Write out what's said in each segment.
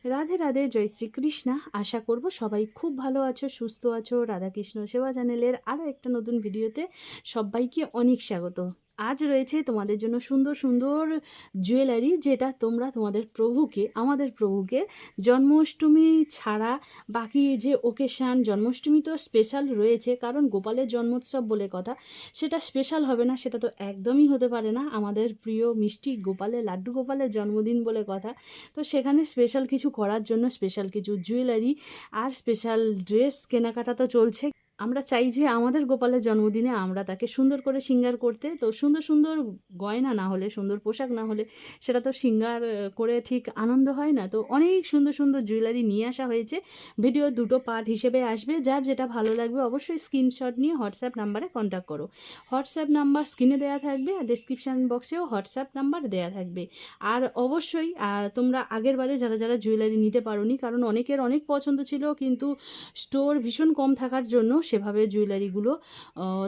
রাধে রাধে, জয় শ্রীকৃষ্ণা। আশা করব সবাই খুব ভালো আছো, সুস্থ আছো। রাধাকৃষ্ণ সেবা চ্যানেলের আরও একটা নতুন ভিডিওতে সবাইকে অনেক স্বাগত। আজ রয়েছে তোমাদের জন্য সুন্দর সুন্দর জুয়েলারি, যেটা তোমরা তোমাদের প্রভুকে, আমাদের প্রভুকে জন্মাষ্টমী ছাড়া বাকি যে ওকেশান, জন্মাষ্টমী তো স্পেশাল রয়েছে, কারণ গোপালের জন্মোৎসব বলে কথা, সেটা স্পেশাল হবে না, সেটা তো একদমই হতে পারে না। আমাদের প্রিয় মিষ্টি গোপালের, লাড্ডু গোপালের জন্মদিন বলে কথা। তো সেখানে স্পেশাল কিছু করার জন্য স্পেশাল কিছু জুয়েলারি আর স্পেশাল ড্রেস কেনাকাটা তো চলছে। আমরা চাই যে আমাদের গোপালের জন্মদিনে আমরা তাকে সুন্দর করে সিঙ্গার করতে। তো সুন্দর সুন্দর গয়না না হলে, সুন্দর পোশাক না হলে সেটা তো সিঙ্গার করে ঠিক আনন্দ হয় না। তো অনেক সুন্দর সুন্দর জুয়েলারি নিয়ে আসা হয়েছে। ভিডিও দুটো পার্ট হিসেবে আসবে। যার যেটা ভালো লাগবে অবশ্যই স্ক্রিনশট নিয়ে হোয়াটসঅ্যাপ নাম্বারে কন্ট্যাক্ট করো। হোয়াটসঅ্যাপ নাম্বার স্ক্রিনে দেওয়া থাকবে, আর ডিসক্রিপশান বক্সেও হোয়াটসঅ্যাপ নাম্বার দেওয়া থাকবে। আর অবশ্যই তোমরা আগের বারে যারা যারা জুয়েলারি নিতে পারোনি, কারণ অনেকের অনেক পছন্দ ছিল, কিন্তু স্টোর ভীষণ কম থাকার জন্য সেভাবে জুয়েলারিগুলো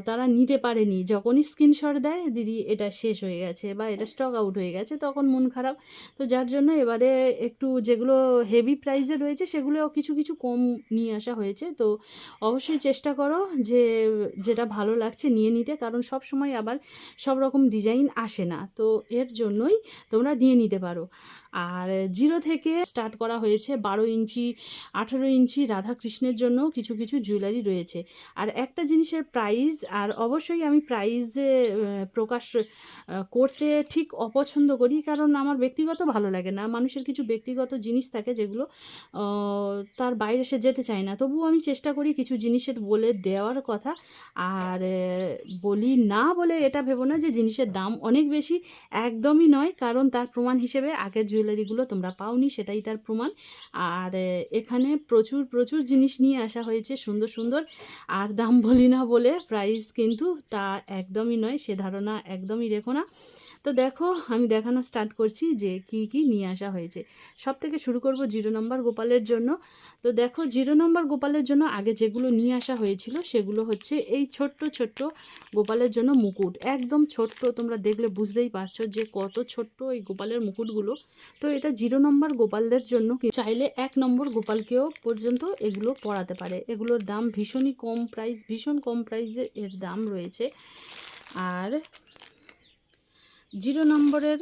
তারা নিতে পারেনি। যখনই স্ক্রিনশট দেয়, দিদি এটা শেষ হয়ে গেছে বা এটা স্টক আউট হয়ে গেছে, তখন মন খারাপ। তো যার জন্য এবারে একটু যেগুলো হেভি প্রাইসে রয়েছে সেগুলো কিছু কিছু কম নিয়ে আসা হয়েছে। তো অবশ্যই চেষ্টা করো যে যেটা ভালো লাগছে নিয়ে নিতে, কারণ সব সময় আবার সব রকম ডিজাইন আসে না। তো এর জন্যই তোমরা নিয়ে নিতে পারো। আর 0 থেকে স্টার্ট করা হয়েছে, 12 ইঞ্চি, 18 ইঞ্চি রাধাকৃষ্ণের জন্য কিছু কিছু জুয়েলারি রয়েছে। আর একটা জিনিসের প্রাইস, আর অবশ্যই আমি প্রাইসে প্রকাশ করতে ঠিক অপছন্দ করি, কারণ আমার ব্যক্তিগত ভালো লাগে না। মানুষের কিছু ব্যক্তিগত জিনিস থাকে যেগুলো তার বাইরে সে যেতে চায় না, তবুও আমি চেষ্টা করি কিছু জিনিসের বলে দেওয়ার কথা। আর বলি না বলে এটা ভেবো না যে জিনিসের দাম অনেক বেশি, একদমই নয়। কারণ তার প্রমাণ হিসেবে আগের জুয়েলারিগুলো তোমরা পাওনি, সেটাই তার প্রমাণ। আর এখানে প্রচুর প্রচুর জিনিস নিয়ে আসা হয়েছে সুন্দর সুন্দর। আর দাম বলি না বলে প্রাইস কিন্তু তা একদমই নয়, সে ধারণা একদমই রেখো না। তো দেখো, আমি দেখানো স্টার্ট করছি যে কি কি নিয়ে আসা হয়েছে। সব থেকে শুরু করব 0 নম্বর গোপালের জন্য। তো দেখো, 0 নম্বর গোপালের জন্য আগে যেগুলো নিয়ে আসা হয়েছিল সেগুলো হচ্ছে এই ছোট্ট ছোট্ট গোপালের জন্য মুকুট। একদম ছোট্ট, তোমরা দেখলে বুঝতেই পারছো যে কত ছোট্ট এই গোপালের মুকুটগুলো। তো এটা 0 নম্বর গোপালদের জন্য, চাইলে 1 নম্বর গোপালকেও পর্যন্ত এগুলো পরাতে পারে। এগুলোর দাম ভীষণই কম প্রাইস, ভীষণ কম প্রাইসে এর দাম রয়েছে। আর 0 নম্বরের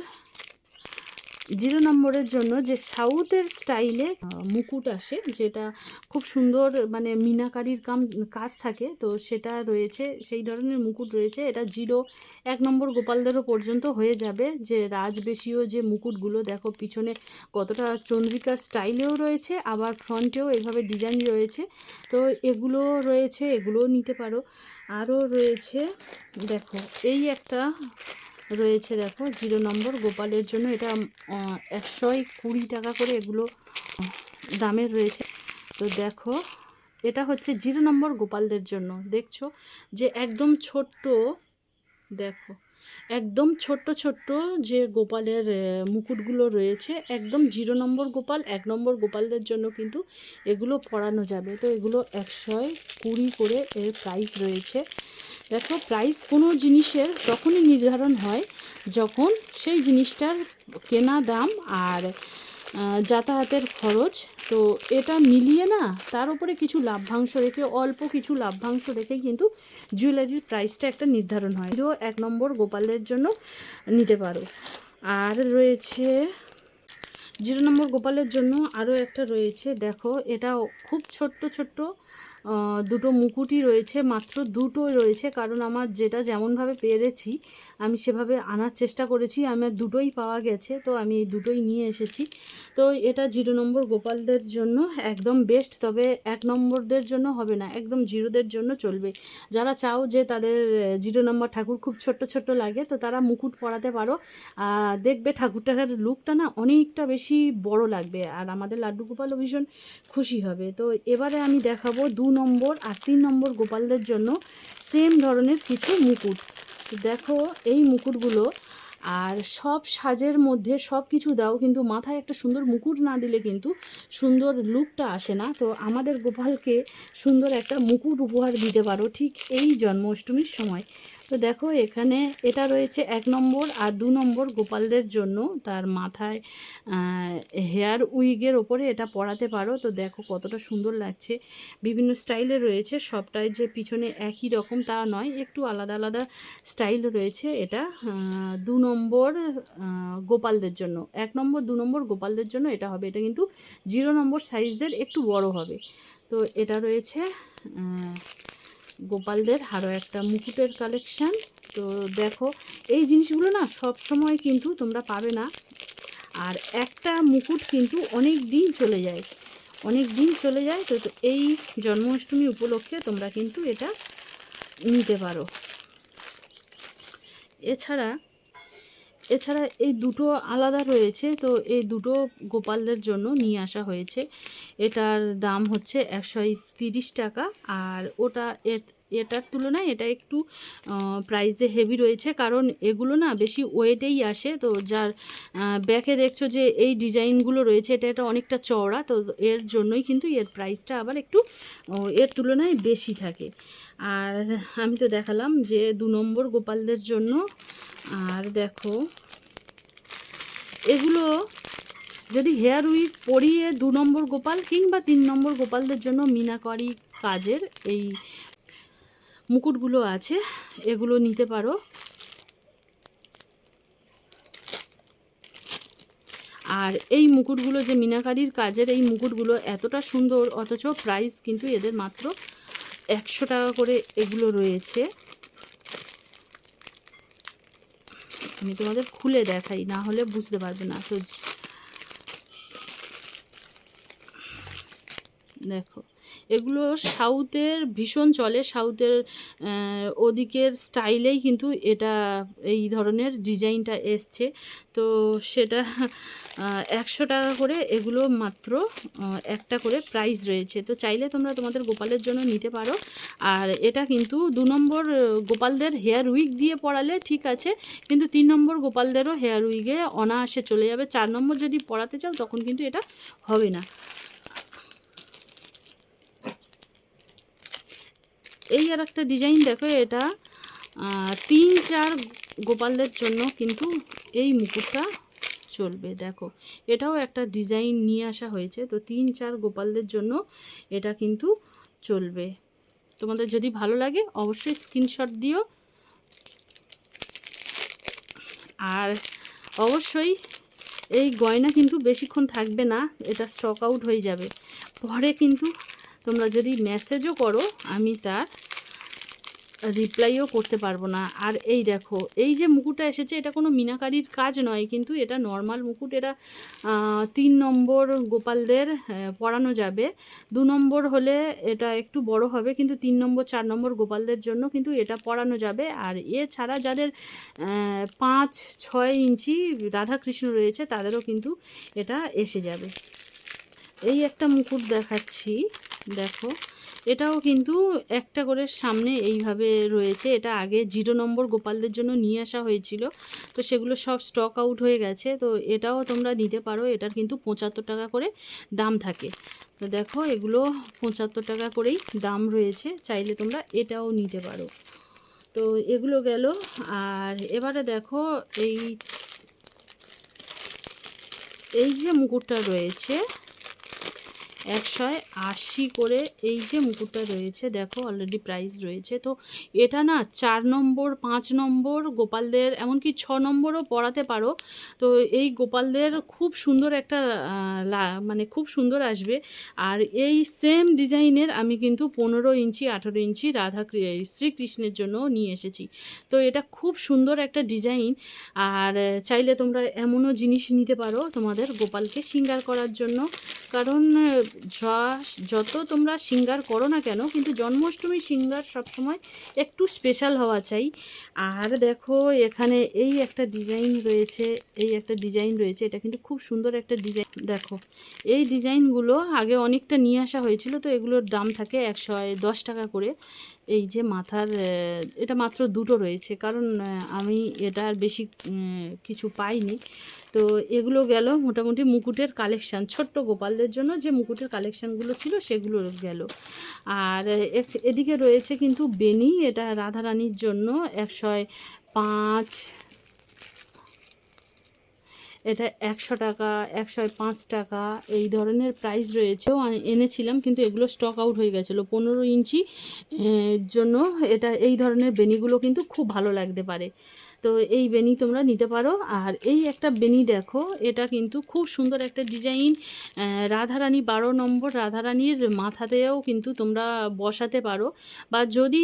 0 নম্বরের জন্য যে সাউথের স্টাইলে মুকুট আসে, যেটা খুব সুন্দর, মানে মিনাকারির কাজ থাকে, তো সেটা রয়েছে, সেই ধরনের মুকুট রয়েছে। এটা 1 নম্বর গোপালদেরও পর্যন্ত হয়ে যাবে। যে রাজবেশীয় যে মুকুটগুলো দেখো, পিছনে কতটা চন্দ্রিকার স্টাইলেও রয়েছে, আবার ফ্রন্টেও এইভাবে ডিজাইন রয়েছে। তো এগুলো রয়েছে, এগুলোও নিতে পারো। আরও রয়েছে দেখো, এই একটা রয়েছে দেখো 0 নম্বর গোপালের জন্য। এটা 120 টাকা করে এগুলো দামের রয়েছে। তো দেখো, এটা হচ্ছে 0 নম্বর গোপালদের জন্য। দেখছো যে একদম ছোট্ট, দেখো একদম ছোট্ট ছোট্ট যে গোপালের মুকুটগুলো রয়েছে, একদম 0 নম্বর গোপাল, 1 নম্বর গোপালদের জন্য কিন্তু এগুলো পরানো যাবে। তো এগুলো 120 করে এর প্রাইস রয়েছে। দেখো, প্রাইস কোনো জিনিসের তখনই নির্ধারণ হয় যখন সেই জিনিসটার কেনা দাম আর যাতায়াতের খরচ, তো এটা মিলিয়ে না, তার উপরে কিছু লাভ্যাংশ রেখে, অল্প কিছু লাভ্যাংশ রেখে কিন্তু জুয়েলারির প্রাইসটা একটা নির্ধারণ হয়। 1 নম্বর গোপালের জন্য নিতে পারো। আর রয়েছে 0 নম্বর গোপালের জন্য আরও একটা রয়েছে। দেখো, এটাও খুব ছোট্ট ছোট্ট দুটো মুকুটই রয়েছে, মাত্র দুটোই রয়েছে, কারণ আমার যেটা যেমনভাবে পেরেছি আমি সেভাবে আনার চেষ্টা করেছি। আমার দুটোই পাওয়া গেছে, তো আমি এই দুটোই নিয়ে এসেছি। তো এটা 0 নম্বর গোপালদের জন্য একদম বেস্ট, তবে 1 নম্বরদের জন্য হবে না, একদম 0দের জন্য চলবে। যারা চাও যে তাদের 0 নম্বর ঠাকুর খুব ছোট্ট ছোট্ট লাগে, তো তারা মুকুট পরাতে পারো। দেখবে ঠাকুরটার লুকটা না অনেকটা বেশি বড় লাগবে, আর আমাদের লাড্ডু গোপালও ভীষণ খুশি হবে। তো এবারে আমি দেখাবো 2 নম্বর আর 3 নম্বর গোপালদের জন্য সেম ধরনের কিছু মুকুট। দেখো, এই মুকুটগুলো, আর সব সাজের মধ্যে সব কিছু দাও, কিন্তু মাথায় একটা সুন্দর মুকুট না দিলে কিন্তু সুন্দর লুকটা আসে না। তো আমাদের গোপালকে সুন্দর একটা মুকুট উপহার দিতে পারো ঠিক এই জন্মাষ্টমীর সময়। তো দেখো এখানে এটা রয়েছে 1 নম্বর আর 2 নম্বর গোপালদের জন্য, তার মাথায় হেয়ার উইগের ওপরে এটা পরাতে পারো। তো দেখো কতটা সুন্দর লাগছে, বিভিন্ন স্টাইলে রয়েছে, সবটাই যে পিছনে একই রকম তা নয়, একটু আলাদা আলাদা স্টাইল রয়েছে। এটা 2 নম্বর গোপালদের জন্য, 1 নম্বর 2 নম্বর গোপালদের জন্য এটা হবে। এটা কিন্তু 0 নম্বর সাইজদের একটু বড় হবে। তো এটা রয়েছে গোপালদের আরও একটা মুকুটের কালেকশান। তো দেখো এই জিনিসগুলো না সব সময় কিন্তু তোমরা পাবে না, আর একটা মুকুট কিন্তু অনেক দিন চলে যায়, অনেক দিন চলে যায়। তো এই জন্মাষ্টমী উপলক্ষে তোমরা কিন্তু এটা নিতে পারো। এছাড়া এই দুটো আলাদা রয়েছে, তো এই দুটো গোপালদের জন্য নিয়ে আসা হয়েছে। এটার দাম হচ্ছে 130 টাকা, আর এটার তুলনায় এটা একটু প্রাইসে হেভি রয়েছে, কারণ এগুলো না বেশি ওয়েটেই আসে। তো যার ব্যাকে দেখছো যে এই ডিজাইনগুলো রয়েছে, এটা অনেকটা চওড়া, তো এর জন্যই কিন্তু এর প্রাইসটা আবার একটু এর তুলনায় বেশি থাকে। আর আমি তো দেখালাম যে 2 নম্বর গোপালদের জন্য। আর দেখো এগুলো যদি হেয়ার উইক পরিয়ে 2 নম্বর গোপাল কিংবা 3 নম্বর গোপালদের জন্য মিনাকারি কাজের এই মুকুটগুলো আছে, এগুলো নিতে পারো। আর এই মুকুটগুলো যে মিনাকারির কাজের এই মুকুটগুলো এতটা সুন্দর, অথচ প্রাইস কিন্তু এদের মাত্র 100 টাকা করে এগুলো রয়েছে। আমি তোমাদের খুলে দেখাই, না হলে বুঝতে পারবে না। তো দেখো এগুলো সাউথের ভীষণ চলে, সাউথের ওদিকের স্টাইলেই কিন্তু এটা এই ধরনের ডিজাইনটা এসছে। তো সেটা 100 টাকা করে এগুলো মাত্র একটা করে প্রাইস রয়েছে। তো চাইলে তোমরা তোমাদের গোপালের জন্য নিতে পারো। আর এটা কিন্তু 2 নম্বর গোপালদের হেয়ার উইগ দিয়ে পরালে ঠিক আছে, কিন্তু 3 নম্বর গোপালদেরও হেয়ার উইগে অনায়াসে চলে যাবে। 4 নম্বর যদি পরাতে চাও তখন কিন্তু এটা হবে না। এই আর একটা ডিজাইন দেখো, এটা 3-4 গোপালদের জন্য কিন্তু এই মুকুটটা চলবে। দেখো এটাও একটা ডিজাইন নিয়ে আসা হয়েছে, তো 3-4 গোপালদের জন্য এটা কিন্তু চলবে। তোমাদের যদি ভালো লাগে অবশ্যই স্ক্রিনশট দিও, আর অবশ্যই এই গয়না কিন্তু বেশিক্ষণ থাকবে না, এটা স্টক আউট হয়ে যাবে পরে। কিন্তু তোমরা যদি মেসেজও করো আমি তার রিপ্লাইও করতে পারবো না। আর এই দেখো এই যে মুকুটটা এসেছে, এটা কোনো মিনাকারির কাজ নয়, কিন্তু এটা নর্মাল মুকুট। এটা 3 নম্বর গোপালদের পরানো যাবে। 2 নম্বর হলে এটা একটু বড় হবে, কিন্তু 3 নম্বর 4 নম্বর গোপালদের জন্য কিন্তু এটা পরানো যাবে। আর এছাড়া যাদের 5-6 ইঞ্চি রাধাকৃষ্ণ রয়েছে তাদেরও কিন্তু এটা এসে যাবে। এই একটা মুকুট দেখাচ্ছি, দেখো এটাও কিন্তু একটা করে সামনে এইভাবে রয়েছে। এটা আগে 0 নম্বর গোপালদের জন্য নিয়ে আসা হয়েছিল, তো সেগুলো সব স্টক আউট হয়ে গেছে। তো এটাও তোমরা নিতে পারো, এটার কিন্তু 75 টাকা করে দাম থাকে। তো দেখো এগুলো 75 টাকা করেই দাম রয়েছে, চাইলে তোমরা এটাও নিতে পারো। তো এগুলো গেল। আর এবারে দেখো এই যে মুকুটটা রয়েছে 180 করে, এই যে মুকুটটা রয়েছে দেখো অলরেডি প্রাইস রয়েছে। তো এটা না 4 নম্বর 5 নম্বর গোপালদের, এমনকি 6 নম্বরও পরাতে পারো। তো এই গোপালদের খুব সুন্দর একটা মানে খুব সুন্দর আসবে। আর এই সেম ডিজাইনের আমি কিন্তু 15 ইঞ্চি 18 ইঞ্চি শ্রীকৃষ্ণের জন্য নিয়ে এসেছি। তো এটা খুব সুন্দর একটা ডিজাইন। আর চাইলে তোমরা এমনও জিনিস নিতে পারো তোমাদের গোপালকে শৃঙ্গার করার জন্য, কারণ যত তোমরা শৃঙ্গার করো না কেন, কিন্তু জন্মাষ্টমী শৃঙ্গার সবসময় একটু স্পেশাল হওয়া চাই। আর দেখো এখানে এই একটা ডিজাইন রয়েছে, এটা কিন্তু খুব সুন্দর একটা ডিজাইন। দেখো এই ডিজাইনগুলো আগে অনেকটা নিয়ে আসা হয়েছিল, তো এগুলোর দাম থাকে 110 টাকা করে। এই যে মাথার এটা মাত্র দুটো রয়েছে, কারণ আমি এটা আর বেশি কিছু পাইনি। তো তো এগুলো গেল মোটামুটি মুকুটের কালেকশান, ছোট্ট গোপালদের জন্য যে মুকুটের কালেকশানগুলো ছিল সেগুলো গেল। আর এদিকে রয়েছে কিন্তু বেনি, এটা রাধারানীর জন্য 105, এটা 100 টাকা, 105 টাকা এই ধরনের প্রাইস রয়েছে। এনেছিলাম কিন্তু এগুলো স্টক আউট হয়ে গেছিলো। 15 ইঞ্চি জন্য এটা এই ধরনের বেনিগুলো কিন্তু খুব ভালো লাগতে পারে। তো এই বেনি তোমরা নিতে পারো। আর এই একটা বেনি দেখো, এটা কিন্তু খুব সুন্দর একটা ডিজাইন, রাধারানী 12 নম্বর রাধারানীর মাথাতেও কিন্তু তোমরা বসাতে পারো, বা যদি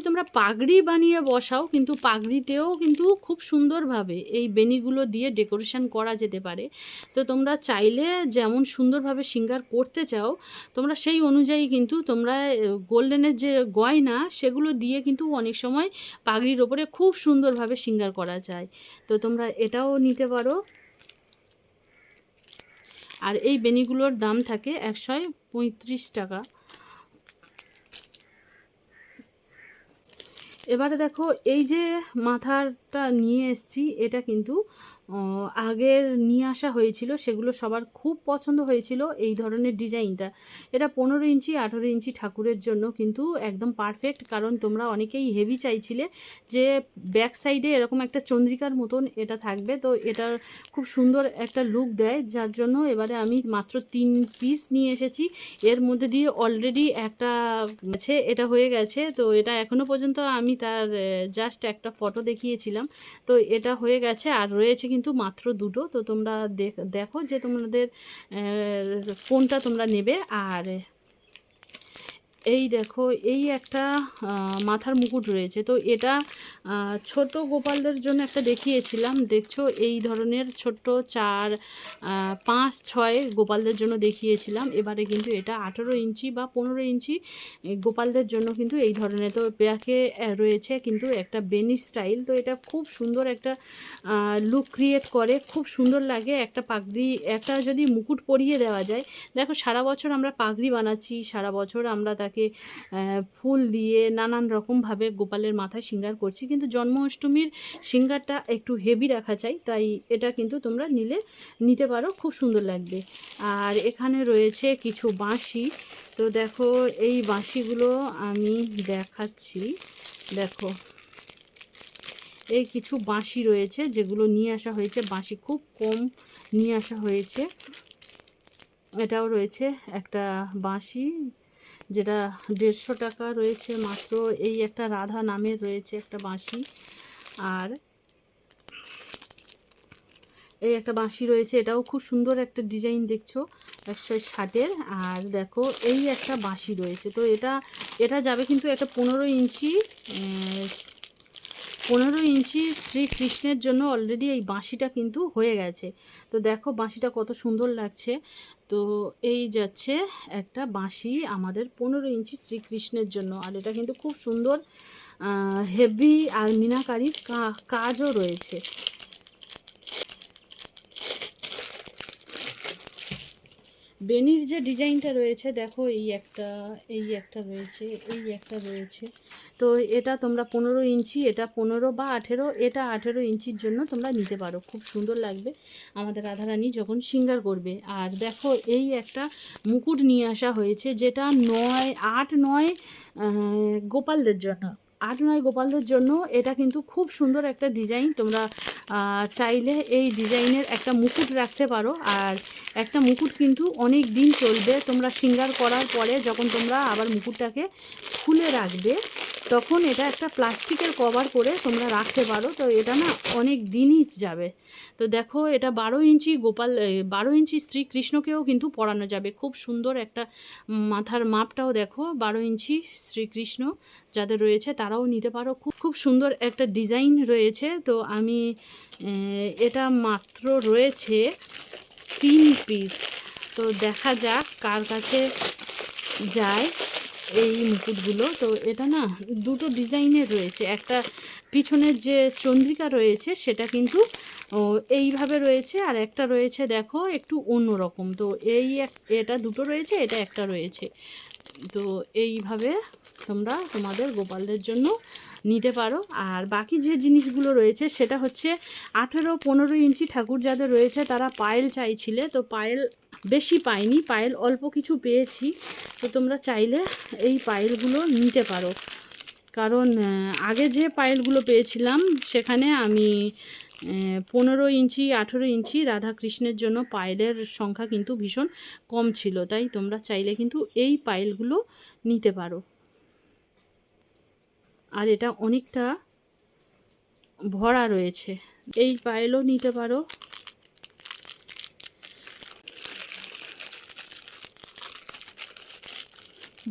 তোমরা পাগড়ি বানিয়ে বসাও, কিন্তু পাগড়িতেও কিন্তু খুব সুন্দরভাবে এই বেনিগুলো দিয়ে ডেকোরেশন করা যেতে পারে। তো তোমরা চাইলে যেমন সুন্দরভাবে শৃঙ্গার করতে চাও, তোমরা সেই অনুযায়ী কিন্তু তোমরা গোল্ডেনের যে গয়না সেগুলো দিয়ে কিন্তু অনেক সময় পাগড়ির ওপরে খুব সুন্দরভাবে শৃঙ্গার করা যায়। তো তোমরা এটাও নিতে পারো। আর এই বেনিগুলোর দাম থাকে 135 টাকা। এবারে দেখো, এই যে মাথাটা নিয়ে এসেছি, এটা কিন্তু আগের নিয়ে আসা হয়েছিল, সেগুলো সবার খুব পছন্দ হয়েছিল এই ধরনের ডিজাইনটা। এটা 15 ইঞ্চি 18 ইঞ্চি ঠাকুরের জন্য কিন্তু একদম পারফেক্ট, কারণ তোমরা অনেকেই হেভি চাইছিলে যে ব্যাক সাইডে এরকম একটা চন্দ্রিকার মতন এটা থাকবে। তো এটার খুব সুন্দর একটা লুক দেয়, যার জন্য এবারে আমি মাত্র 3 পিস নিয়ে এসেছি। এর মধ্যে দিয়ে অলরেডি একটা আছে, এটা হয়ে গেছে। তো এটা এখনও পর্যন্ত আমি তার জাস্ট একটা ফটো দেখিয়েছিলাম। তো এটা হয়ে গেছে, আর রয়েছে কিন্তু মাত্র 2টো। তো তোমরা দেখো যে তোমাদের কোনটা তোমরা নেবে। আর এই দেখো, এই একটা মাথার মুকুট রয়েছে। তো এটা ছোট গোপালদের জন্য একটা দেখিয়েছিলাম, দেখছো এই ধরনের ছোট্ট 4, 5, 6 গোপালদের জন্য দেখিয়েছিলাম। এবারে কিন্তু এটা 18 ইঞ্চি বা 15 ইঞ্চি গোপালদের জন্য কিন্তু এই ধরনের। তো ব্যাকে রয়েছে কিন্তু একটা বেনি স্টাইল। তো এটা খুব সুন্দর একটা লুক ক্রিয়েট করে, খুব সুন্দর লাগে। একটা পাগড়ি, একটা যদি মুকুট পরিয়ে দেওয়া যায়, দেখো সারা বছর আমরা পাগড়ি বানাচ্ছি, সারা বছর আমরা তাকে ফুল দিয়ে নানান রকমভাবে গোপালের মাথায় শৃঙ্গার করছি, কিন্তু জন্মাষ্টমীর শৃঙ্গারটা একটু হেভি রাখা চাই। তাই এটা কিন্তু তোমরা নিতে পারো, খুব সুন্দর লাগবে। আর এখানে রয়েছে কিছু বাঁশি। তো দেখো, এই বাঁশিগুলো আমি দেখাচ্ছি। দেখো, এই কিছু বাঁশি রয়েছে যেগুলো নিয়ে আসা হয়েছে, বাঁশি খুব কম নিয়ে আসা হয়েছে। এটাও রয়েছে একটা বাঁশি, যেটা 150 টাকা রয়েছে মাত্র। এই একটা রাধা নামের রয়েছে একটা বাঁশি। আর এই একটা বাঁশি রয়েছে, এটাও খুব সুন্দর একটা ডিজাইন, দেখছো 160-এর। আর দেখো, এই একটা বাঁশি রয়েছে। তো এটা যাবে কিন্তু একটা 15 ইঞ্চি শ্রীকৃষ্ণের জন্য। অলরেডি এই বাঁশিটা কিন্তু হয়ে গেছে। তো দেখো বাঁশিটা কত সুন্দর লাগছে। তো এই যাচ্ছে একটা বাঁশি আমাদের 15 ইঞ্চি শ্রীকৃষ্ণের জন্য। আর এটা কিন্তু খুব সুন্দর হেভি আর মিনাকারির কাজও রয়েছে। বেনির যে ডিজাইনটা রয়েছে, দেখো এই একটা রয়েছে। তো এটা তোমরা 15 ইঞ্চি, এটা 15 বা 18, এটা 18 ইঞ্চির জন্য তোমরা নিতে পারো, খুব সুন্দর লাগবে আমাদের রাধারানী যখন শৃঙ্গার করবে। আর দেখো, এই একটা মুকুট নিয়ে আসা হয়েছে, যেটা 8-9 গোপালদের জন্য। 8-9 গোপালদের জন্য এটা কিন্তু খুব সুন্দর একটা ডিজাইন। তোমরা চাইলে এই ডিজাইনের একটা মুকুট রাখতে পারো। আর একটা মুকুট কিন্তু অনেক দিন চলবে। তোমরা শৃঙ্গার করার পরে যখন তোমরা আবার মুকুটটাকে খুলে রাখবে, তখন এটা একটা প্লাস্টিকের কভার করে তোমরা রাখতে পারো। তো এটা না অনেক দিনই যাবে। তো দেখো, এটা 12 ইঞ্চি 12 ইঞ্চি শ্রীকৃষ্ণকেও কিন্তু পরানো যাবে। খুব সুন্দর একটা মাথার মাপটাও দেখো, 12 ইঞ্চি শ্রীকৃষ্ণ যাদের রয়েছে তারাও নিতে পারো। খুব সুন্দর একটা ডিজাইন রয়েছে। তো আমি এটা মাত্র রয়েছে 3 পিস। তো দেখা যাক কার কাছে যায় এই মুকুটগুলো। তো এটা না 2টো ডিজাইনের রয়েছে। একটা পিছনের যে চন্দ্রিকা রয়েছে সেটা কিন্তু এইভাবে রয়েছে, আর একটা রয়েছে দেখো একটু অন্যরকম। তো এটা 2টো রয়েছে, এটা একটা রয়েছে। তো এইভাবে তোমরা তোমাদের গোপালদের জন্য নিতে পারো। আর বাকি যে জিনিসগুলো রয়েছে সেটা হচ্ছে 18-15 ইঞ্চি ঠাকুর যাদের রয়েছে তারা পায়েল চাইছিলে, তো পায়েল বেশি পাইনি, পায়েল অল্প কিছু পেয়েছি। তো তোমরা চাইলে এই পায়েলগুলো নিতে পারো, কারণ আগে যে পায়েলগুলো পেয়েছিলাম সেখানে আমি 15 ইঞ্চি 18 ইঞ্চি রাধাকৃষ্ণের জন্য পায়েলের সংখ্যা কিন্তু ভীষণ কম ছিল, তাই তোমরা চাইলে কিন্তু এই পায়েলগুলো নিতে পারো। আর এটা অনেকটা ভরা রয়েছে, এই পায়েলও নিতে পারো।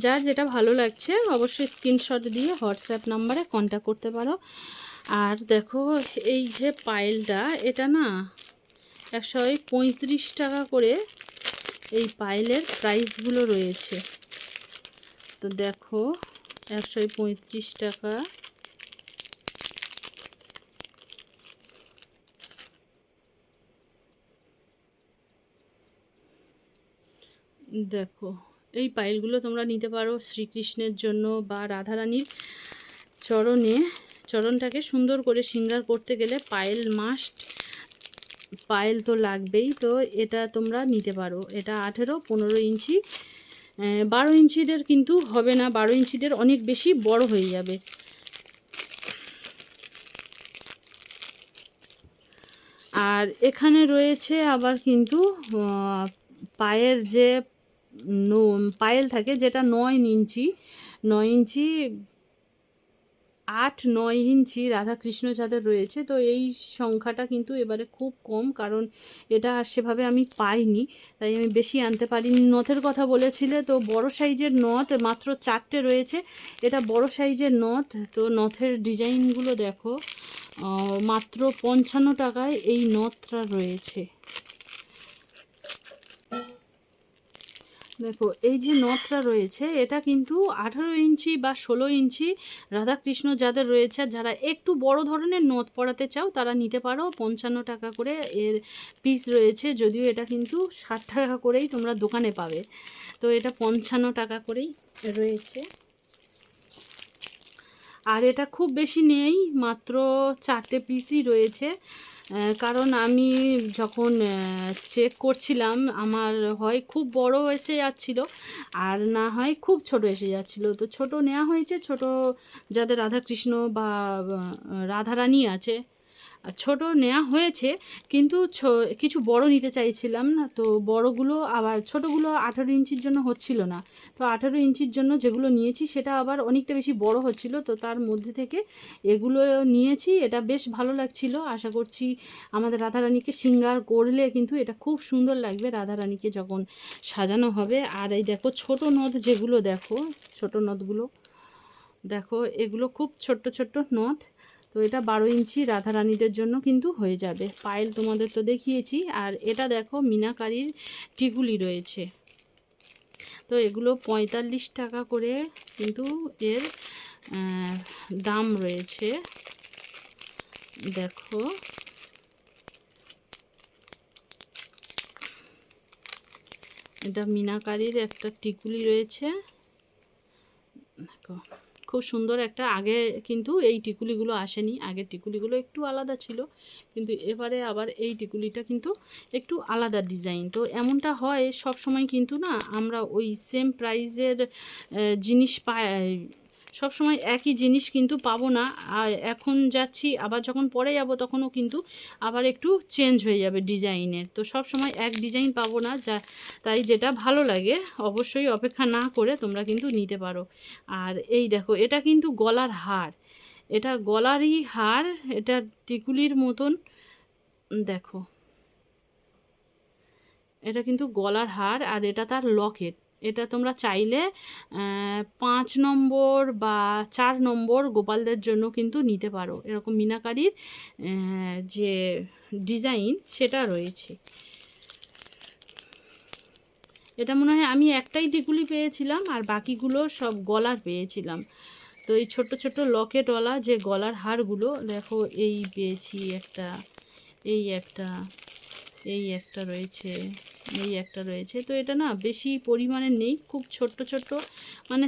যার যেটা ভালো লাগছে অবশ্যই স্ক্রিনশট দিয়ে হোয়াটসঅ্যাপ নাম্বারে কন্ট্যাক্ট করতে পারো। আর দেখো এই যে পায়েলটা, এটা না 135 টাকা করে এই পায়েলের প্রাইসগুলো রয়েছে। তো দেখো 135 টাকা। দেখো এই পায়েলগুলো তোমরা নিতে পারো শ্রীকৃষ্ণের জন্য বা রাধারানীর চরণটাকে সুন্দর করে শৃঙ্গার করতে গেলে পায়েল মাস্ট, পায়েল তো লাগবেই। তো এটা তোমরা নিতে পারো। এটা 18-15 ইঞ্চি, 12 ইঞ্চিদের কিন্তু হবে না, 12 ইঞ্চিদের অনেক বেশি বড় হয়ে যাবে। আর এখানে রয়েছে আবার কিন্তু পায়ের যে পায়েল থাকে যেটা 9 ইঞ্চি 8-9 ইঞ্চি রাধাকৃষ্ণ যাদের রয়েছে, তো এই সংখ্যাটা কিন্তু এবারে খুব কম, কারণ এটা আর সেভাবে আমি পাইনি, তাই আমি বেশি আনতে পারিনি। নথের কথা বলেছিলে, তো বড় সাইজের নথ মাত্র 4টে রয়েছে, এটা বড় সাইজের নথ। তো নথের ডিজাইনগুলো দেখো, মাত্র 55 টাকায় এই নথটা রয়েছে। দেখো এই যে নথটা রয়েছে এটা কিন্তু 18 ইঞ্চি বা 16 ইঞ্চি রাধাকৃষ্ণ যাদের রয়েছে, যারা একটু বড় ধরনের নথ পরাতে চাও তারা নিতে পারো। 55 টাকা করে এর পিস রয়েছে, যদিও এটা কিন্তু 60 টাকা করেই তোমরা দোকানে পাবে, তো এটা 55 টাকা করেই রয়েছে। আর এটা খুব বেশি নেই, মাত্র 4টে পিসই রয়েছে, কারণ আমি যখন চেক করছিলাম আমার হয় খুব বড় এসে যাচ্ছিল আর না হয় খুব ছোট এসে যাচ্ছিল, তো ছোট নেওয়া হয়েছে। ছোট যাদের রাধাকৃষ্ণ বা রাধারানী আছে ছোট নেওয়া হয়েছে, কিন্তু কিছু বড় নিতে চাইছিলাম না, তো বড়গুলো আবার ছোটোগুলো 18 ইঞ্চির জন্য হচ্ছিল না, তো 18 ইঞ্চির জন্য যেগুলো নিয়েছি সেটা আবার অনেকটা বেশি বড় হচ্ছিল, তো তার মধ্যে থেকে এগুলো নিয়েছি। এটা বেশ ভালো লাগছিল, আশা করছি আমাদের রাধারানীকে শৃঙ্গার করলে কিন্তু এটা খুব সুন্দর লাগবে রাধারানীকে যখন সাজানো হবে। আর এই দেখো ছোট নথ যেগুলো, দেখো ছোট নথগুলো দেখো, এগুলো খুব ছোট্ট ছোট্ট নথ, তো এটা 12 ইঞ্চি রাধারানীদের জন্য কিন্তু হয়ে যাবে। পায়েল তোমাদের তো দেখিয়েছি। আর এটা দেখো মিনাকারির টিকুলি রয়েছে, তো এগুলো 45 টাকা করে কিন্তু এর দাম রয়েছে। দেখো এটা মিনাকারির একটা টিকুলি রয়েছে, দেখো খুব সুন্দর একটা। আগে কিন্তু এই টিকুলিগুলো আসেনি, আগের টিকুলিগুলো একটু আলাদা ছিল, কিন্তু এবারে আবার এই টিকুলিটা কিন্তু একটু আলাদা ডিজাইন। তো এমনটা হয় সব সময় কিন্তু না আমরা ওই সেম প্রাইজের জিনিস সব সময় একই জিনিস কিন্তু পাবো না। এখন যাচ্ছি আবার যখন পরে যাব তখনও কিন্তু আবার একটু চেঞ্জ হয়ে যাবে ডিজাইনের, তো সব সময় এক ডিজাইন পাবো না, তাই যেটা ভালো লাগে অবশ্যই অপেক্ষা না করে তোমরা কিন্তু নিতে পারো। আর এই দেখো এটা কিন্তু গলার হার, এটা গলারই হার, এটা টিকুলির মতন। দেখো এটা কিন্তু গলার হার আর এটা তার লকেট। এটা তোমরা চাইলে 5 নম্বর বা 4 নম্বর গোপালদের জন্য কিন্তু নিতে পারো, এরকম মিনাকারির যে ডিজাইন সেটা রয়েছে। এটা মনে হয় আমি একটাই টিকুলি পেয়েছিলাম আর বাকিগুলো সব গলার পেয়েছিলাম। তো এই ছোট্ট ছোট্ট লকেটওয়ালা যে গলার হারগুলো দেখো, এই পেয়েছি একটা, এই একটা রয়েছে, এই একটা রয়েছে। তো এটা না বেশি পরিমাণে নেই, খুব ছোট্ট ছোট্ট, মানে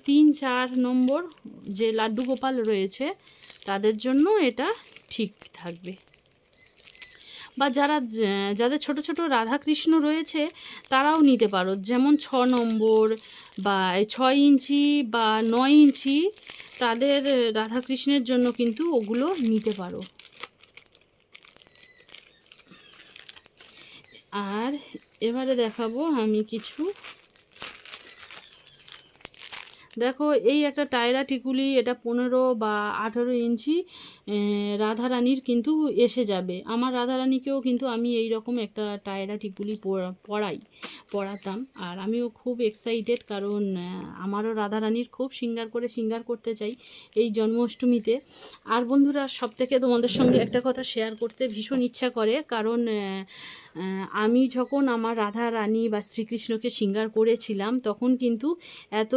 3-4 নম্বর যে লাড্ডু গোপাল রয়েছে তাদের জন্য এটা ঠিক থাকবে। বা যাদের ছোট ছোট রাধাকৃষ্ণ রয়েছে তারাও নিতে পারো, যেমন 6 নম্বর বা 6 ইঞ্চি বা 9 ইঞ্চি, তাদের রাধাকৃষ্ণের জন্য কিন্তু ওগুলো নিতে পারো। আর এবারে দেখাবো আমি কিছু, দেখো এই একটা টায়রা টিকুলি, এটা 15 বা 18 ইঞ্চি রাধারানীর কিন্তু এসে যাবে। আমার রাধারানীকেও কিন্তু আমি এই রকম একটা টায়রা টিকুলি পড়াতাম, আর আমিও খুব এক্সাইটেড, কারণ আমারও রাধারানীর খুব সিঙ্গার করতে চাই এই জন্মাষ্টমীতে। আর বন্ধুরা, সবথেকে তোমাদের সঙ্গে একটা কথা শেয়ার করতে ভীষণ ইচ্ছা করে, কারণ আমি যখন আমার রাধা রানী বা শ্রীকৃষ্ণকে সিঙ্গার করেছিলাম তখন কিন্তু এত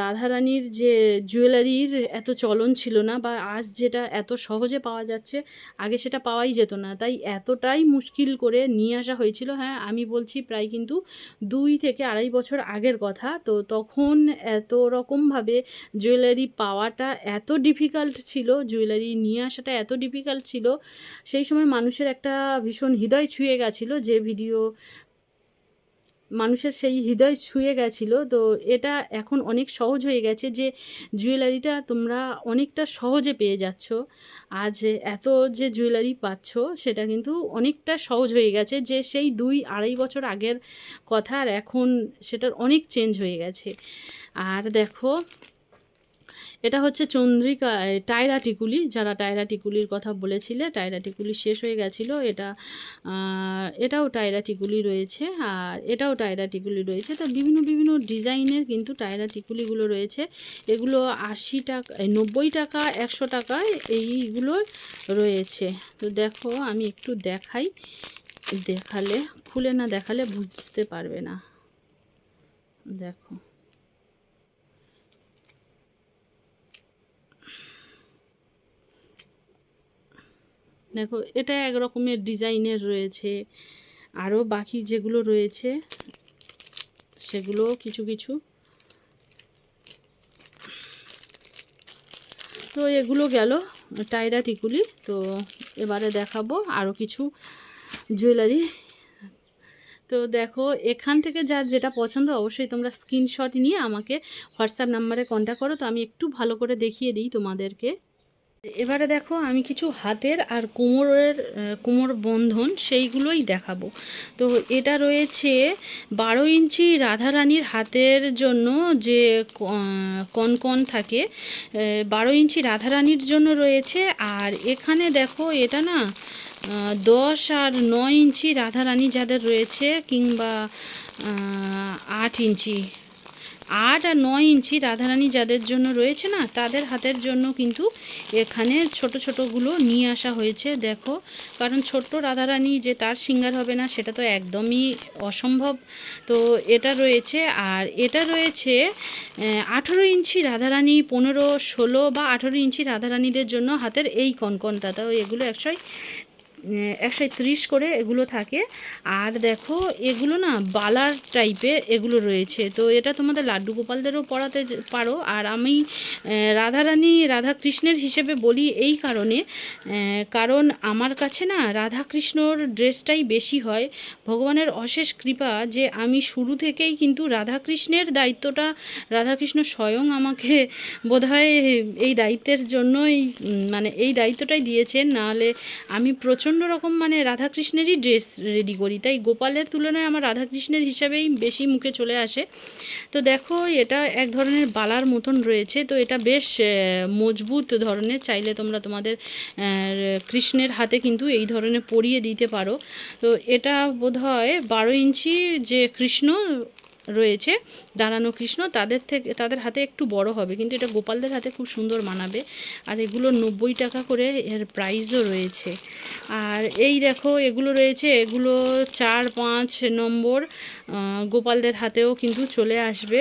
রাধারানীর যে জুয়েলারির এত চলন ছিল না, বা আজ যেটা এত সহজে পাওয়া যাচ্ছে আগে সেটা পাওয়াই যেত না, তাই এতটাই মুশকিল করে নিয়ে আসা হয়েছিল। হ্যাঁ, আমি বলছি প্রায় কিন্তু 2 থেকে 2.5 বছর আগের কথা। তো তখন এত রকমভাবে জুয়েলারি পাওয়াটা এত ডিফিকাল্ট ছিল, জুয়েলারি নিয়ে আসাটা এত ডিফিকাল্ট ছিল, সেই সময় মানুষের একটা ভীষণ হৃদয় ছুঁয়ে গেছিলো, যে ভিডিও মানুষের সেই হৃদয় ছুঁয়ে গেছিলো। তো এটা এখন অনেক সহজ হয়ে গেছে, যে জুয়েলারিটা তোমরা অনেকটা সহজে পেয়ে যাচ্ছ। আজ এত যে জুয়েলারি পাচ্ছ সেটা কিন্তু অনেকটা সহজ হয়ে গেছে, যে সেই 2-2.5 বছর আগের কথা, আর এখন সেটার অনেক চেঞ্জ হয়ে গেছে। আর দেখো, এটা হচ্ছে চন্দ্রিকা টায়রা টিকুলি, যারা টায়রা টিকুলির কথা বলেছিলে, টায়রা টিকুলি শেষ হয়ে গেছিলো। এটাও টায়রা টিকুলি রয়েছে, আর এটাও টায়রা টিকুলি রয়েছে। তো বিভিন্ন বিভিন্ন ডিজাইনের কিন্তু টায়রা টিকুলিগুলো রয়েছে। এগুলো 80 টাকা, 90 টাকা, 100 টাকায় এইগুলো রয়েছে। তো দেখো, আমি একটু দেখাই, দেখালে খুলে না দেখালে বুঝতে পারবে না। দেখো, দেখো এটা এক রকমের ডিজাইনের রয়েছে, আরও বাকি যেগুলো রয়েছে সেগুলো কিছু কিছু। তো এগুলো গেল টায়রা টিকুলি। তো এবারে দেখাবো আরও কিছু জুয়েলারি। তো দেখো, এখান থেকে যার যেটা পছন্দ অবশ্যই তোমরা স্ক্রিনশট নিয়ে আমাকে হোয়াটসঅ্যাপ নাম্বারে কন্ট্যাক্ট করো। তো আমি একটু ভালো করে দেখিয়ে দিই তোমাদেরকে। এবারে দেখো, আমি কিছু হাতের আর কোমর বন্ধন সেইগুলোই দেখাবো। তো এটা রয়েছে 12 ইঞ্চি রাধারানীর হাতের জন্য, যে কনকন থাকে, 12 ইঞ্চি রাধারানীর জন্য রয়েছে। আর এখানে দেখো, এটা না 10 আর 9 ইঞ্চি রাধারানী যাদের রয়েছে, কিংবা 8 ইঞ্চি, 8 আর 9 ইঞ্চি রাধারানী যাদের জন্য রয়েছে না, তাদের হাতের জন্য কিন্তু এখানে ছোট ছোটোগুলো নিয়ে আসা হয়েছে। দেখো, কারণ ছোট্ট রাধারানী যে তার সিঙ্গার হবে না সেটা তো একদমই অসম্ভব। তো এটা রয়েছে, আর এটা রয়েছে 18 ইঞ্চি রাধারানী, 15, 16 বা 18 ইঞ্চি রাধারানীদের জন্য হাতের এই কনকনটা। তো এগুলো 130 করে এগুলো থাকে। আর দেখো, এগুলো না বালার টাইপের এগুলো রয়েছে। তো এটা তোমাদের লাড্ডু গোপালদেরও পরাতে পারো। আর আমি রাধারানী রাধাকৃষ্ণের হিসেবে বলি এই কারণে, কারণ আমার কাছে না রাধাকৃষ্ণর ড্রেসটাই বেশি হয়। ভগবানের অশেষ কৃপা যে আমি শুরু থেকেই কিন্তু রাধাকৃষ্ণের দায়িত্বটা, রাধাকৃষ্ণ স্বয়ং আমাকে বোধহয় এই দায়িত্বের জন্যই, মানে এই দায়িত্বটাই দিয়েছেন, নাহলে আমি প্রচণ্ড রকম মানে রাধাকৃষ্ণেরই ড্রেস রেডি করি, তাই গোপালের তুলনায় আমার রাধাকৃষ্ণের হিসাবেই বেশি মুখে চলে আসে। তো দেখো, এটা এক ধরনের বালার মতন রয়েছে। তো এটা বেশ মজবুত ধরনের, চাইলে তোমরা তোমাদের কৃষ্ণের হাতে কিন্তু এই ধরনের পরিয়ে দিতে পারো। তো এটা বোধহয় 12 ইঞ্চি যে কৃষ্ণ রয়েছে, দাঁড়ানো কৃষ্ণ, তাদের হাতে একটু বড় হবে, কিন্তু এটা গোপালদের হাতে খুব সুন্দর মানাবে। আর এগুলো 90 টাকা করে এর প্রাইসও রয়েছে। আর এই দেখো, এগুলো রয়েছে, এগুলো 4-5 নম্বর গোপালদের হাতেও কিন্তু চলে আসবে।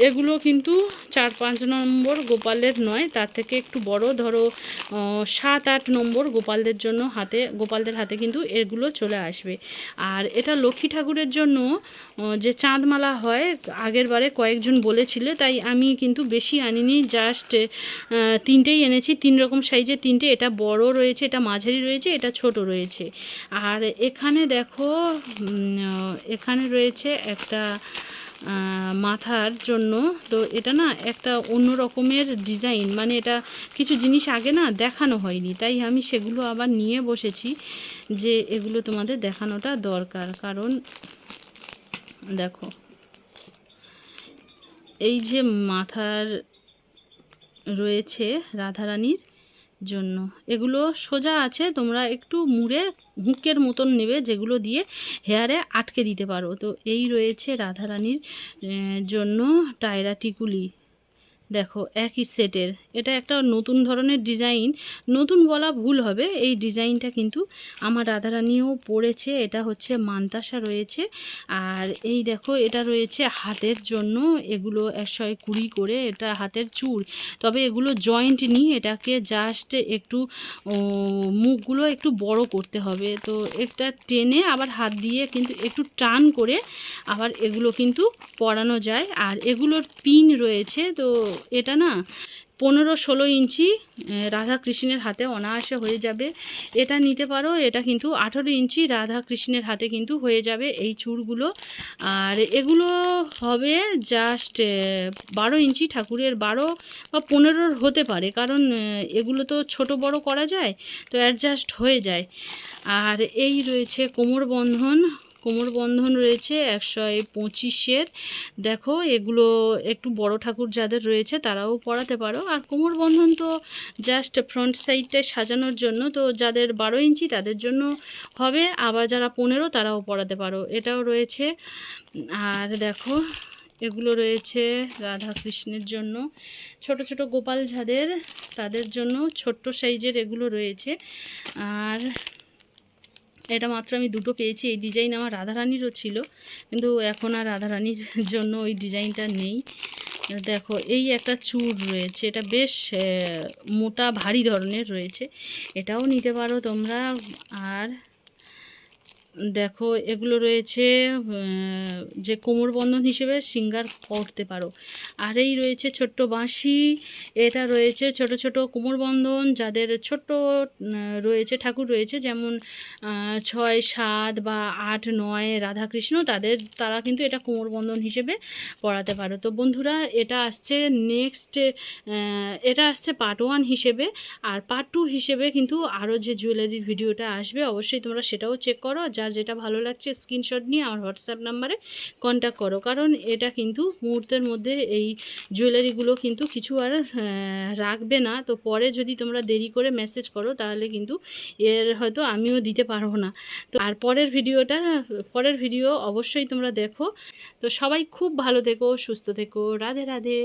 এগুলো কিন্তু 4-5 নম্বর গোপালের নয়, তার থেকে একটু বড়, ধরো 7-8 নম্বর গোপালদের হাতে কিন্তু এগুলো চলে আসবে। আর এটা লক্ষ্মী ঠাকুরের জন্য যে চাঁদমালা হয়, আগের বারে কয়েকজন বলেছিল, তাই আমি কিন্তু বেশি আনিনি, জাস্ট 3টেই এনেছি, 3 রকম সাইজের 3টে। এটা বড় রয়েছে, এটা মাঝারি রয়েছে, এটা ছোট রয়েছে। আর এখানে দেখো এখানে রয়েছে একটা মাথার জন্য। তো এটা না একটা অন্য রকমের ডিজাইন, মানে এটা কিছু জিনিস আগে না দেখানো হয়নি, তাই আমি সেগুলো আবার নিয়ে বসেছি যে এগুলো তোমাদের দেখানোটা দরকার। কারণ দেখো এই যে মাথার রয়েছে রাধারানীর জন্য, এগুলো সোজা আছে, তোমরা একটু মুড়ে হুকের মতন নেবে, যেগুলো দিয়ে হেয়ারে আটকে দিতে পারো। তো এই রয়েছে রাধারানীর জন্য টায়রা টিকুলি, দেখো একই সেটের। এটা একটা নতুন ধরনের ডিজাইন, নতুন বলা ভুল হবে, এই ডিজাইনটা কিন্তু আমার রাধারানীও পরেছে। এটা হচ্ছে মান্তাসা রয়েছে। আর এই দেখো এটা রয়েছে হাতের জন্য, এগুলো 120 করে, এটা হাতের চূড়, তবে এগুলো জয়েন্ট নিয়ে এটাকে জাস্ট একটু মুখগুলো একটু বড় করতে হবে। তো একটা টেনে আবার হাত দিয়ে কিন্তু একটু টান করে আবার এগুলো কিন্তু পরানো যায়। আর এগুলোর পিন রয়েছে, তো এটা না 15-16 ইঞ্চি রাধা কৃষ্ণের হাতে অনায়াসে হয়ে যাবে, এটা নিতে পারো। এটা কিন্তু 18 ইঞ্চি রাধা কৃষ্ণের হাতে কিন্তু হয়ে যাবে এই চূড়গুলো। আর এগুলো হবে জাস্ট 12 ইঞ্চি, ঠাকুরের 12 বা 15 হতে পারে, কারণ এগুলো তো ছোট বড় করা যায়, তো অ্যাডজাস্ট হয়ে যায়। আর এই রয়েছে কোমরবন্ধন রয়েছে 125-এর। দেখো এগুলো একটু বড় ঠাকুর যাদের রয়েছে তারাও পরাতে পারো। আর কোমরবন্ধন তো জাস্ট ফ্রন্ট সাইডটায় সাজানোর জন্য, তো যাদের 12 ইঞ্চি তাদের জন্য হবে, আবার যারা 15 তারাও পরাতে পারো, এটাও রয়েছে। আর দেখো এগুলো রয়েছে রাধা কৃষ্ণের জন্য, ছোট ছোট গোপাল যাদের তাদের জন্য ছোট্ট সাইজের এগুলো রয়েছে। আর এটা মাত্র আমি 2টো পেয়েছি, এই ডিজাইন আমার রাধারানীরও ছিল, কিন্তু এখন আর রাধারানীর জন্য ওই ডিজাইনটা নেই। দেখো এই একটা চূড় রয়েছে, এটা বেশ মোটা ভারী ধরনের রয়েছে, এটাও নিতে পারো তোমরা। আর দেখো এগুলো রয়েছে যে কোমরবন্ধন হিসেবে সিঙ্গার পরতে পারো। আর এই রয়েছে ছোট্ট বাঁশি, এটা রয়েছে ছোট ছোট কোমরবন্ধন যাদের ছোট্ট ঠাকুর রয়েছে, যেমন 6, 7 বা 8, 9 রাধাকৃষ্ণ, তারা কিন্তু এটা কোমরবন্ধন হিসেবে পরাতে পারো। তো বন্ধুরা এটা আসছে পার্ট 1 হিসেবে। আর পার্ট 2 হিসেবে কিন্তু আরও যে জুয়েলারির ভিডিওটা আসবে, অবশ্যই তোমরা সেটাও চেক করো। যার যেটা ভালো লাগছে স্ক্রিনশট নিয়ে আমার হোয়াটসঅ্যাপ নাম্বারে কন্ট্যাক্ট করো, কারণ এটা কিন্তু মুহূর্তের মধ্যে এই জুয়েলারিগুলো কিন্তু কিছু আর রাখবে না। তো পরে যদি তোমরা দেরি করে মেসেজ করো তাহলে কিন্তু হয়তো আমিও দিতে পারবো না। তো আর পরের ভিডিও অবশ্যই তোমরা দেখো। তো সবাই খুব ভালো থেকো, সুস্থ থেকো, রাধে রাধে।